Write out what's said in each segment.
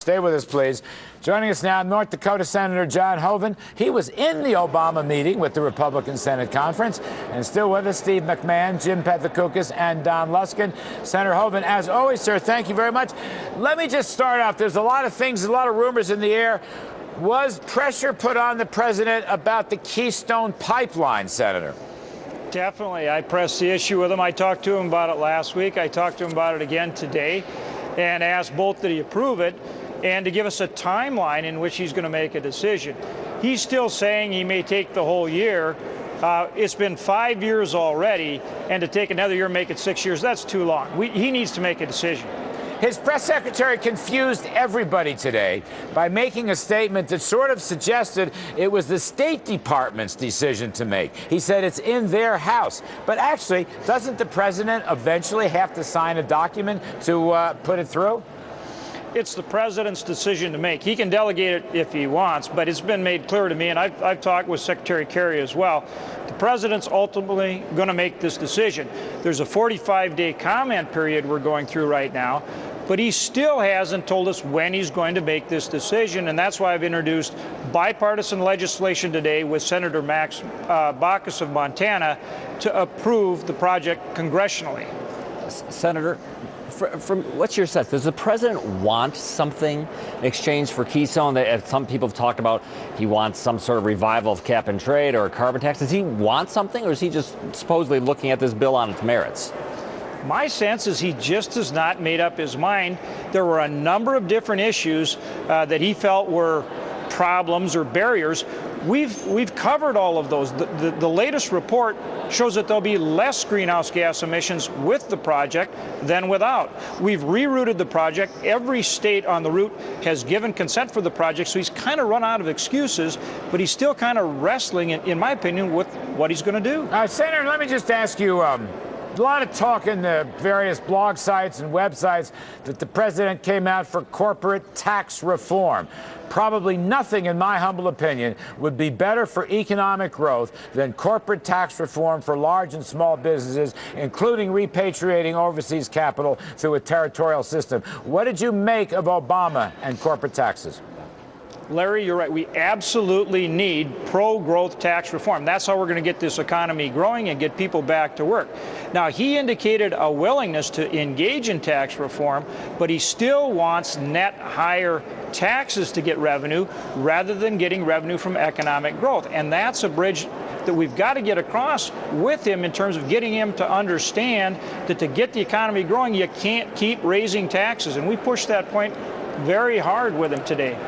Stay with us, please. Joining us now, North Dakota Senator John Hoeven. He was in the Obama meeting with the Republican Senate Conference. And still with us, Steve McMahon, Jim Pethokoukis, and Don Luskin. Senator Hoeven, as always, sir, thank you very much. Let me just start off. There's a lot of things, a lot of rumors in the air. Was pressure put on the president about the Keystone pipeline, Senator? Definitely. I pressed the issue with him. I talked to him about it last week. I talked to him about it again today and asked both that he approve it and to give us a timeline in which he's going to make a decision. He's still saying he may take the whole year. It's been 5 years already, and to take another year and make it 6 years, that's too long. He needs to make a decision. His press secretary confused everybody today by making a statement that sort of suggested it was the State Department's decision to make. He said it's in their house. But actually, doesn't the president eventually have to sign a document to put it through? It's the president's decision to make. He can delegate it if he wants, but it's been made clear to me, and I've talked with Secretary Kerry as well, the president's ultimately going to make this decision. There's a 45-day comment period we're going through right now, but he still hasn't told us when he's going to make this decision, and that's why I've introduced bipartisan legislation today with Senator Max Baucus of Montana to approve the project congressionally. Senator, from what's your sense? Does the president want something in exchange for Keystone? That some people have talked about he wants some sort of revival of cap and trade or a carbon tax. Does he want something, or is he just supposedly looking at this bill on its merits? My sense is he just has not made up his mind. There were a number of different issues that he felt were problems or barriers. We've covered all of those. The latest report shows that there'll be less greenhouse gas emissions with the project than without. We've rerouted the project. Every state on the route has given consent for the project, so he's kind of run out of excuses, but he's still kind of wrestling, in my opinion, with what he's going to do. Senator, let me just ask you, a lot of talk in the various blog sites and websites that the president came out for corporate tax reform. Probably nothing, in my humble opinion, would be better for economic growth than corporate tax reform for large and small businesses, including repatriating overseas capital through a territorial system. What did you make of Obama and corporate taxes? Larry, you're right. We absolutely need pro-growth tax reform. That's how we're going to get this economy growing and get people back to work. Now, he indicated a willingness to engage in tax reform, but he still wants net higher taxes to get revenue rather than getting revenue from economic growth. And that's a bridge that we've got to get across with him in terms of getting him to understand that to get the economy growing, you can't keep raising taxes. And we pushed that point very hard with him today.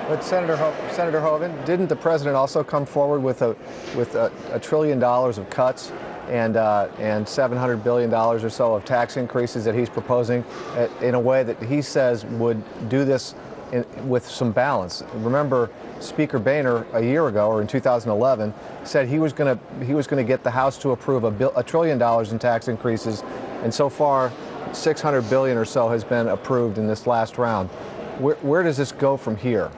But Senator Hoeven, didn't the president also come forward with a $1 trillion of cuts and $700 billion or so of tax increases that he's proposing in a way that he says would do this with some balance? Remember, Speaker Boehner a year ago, or in 2011, said he was going to get the House to approve $1 trillion in tax increases, and so far, $600 billion or so has been approved in this last round. Where does this go from here?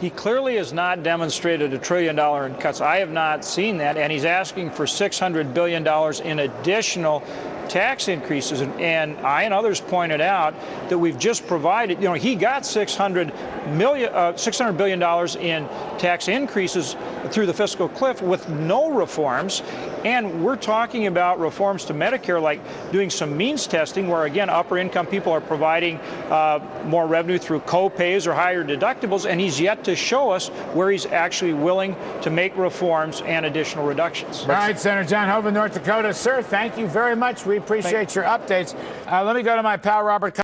He clearly has not demonstrated $1 trillion in cuts. I have not seen that, and he's asking for $600 billion in additional tax increases. And I and others pointed out that we've just provided, he got $600 billion in tax increases through the fiscal cliff with no reforms. And we're talking about reforms to Medicare, like doing some means testing where, again, upper income people are providing more revenue through co-pays or higher deductibles. And he's yet to show us where he's actually willing to make reforms and additional reductions. All right, Senator John Hoeven, North Dakota. Sir, thank you very much. We appreciate your updates. Let me go to my pal, Robert.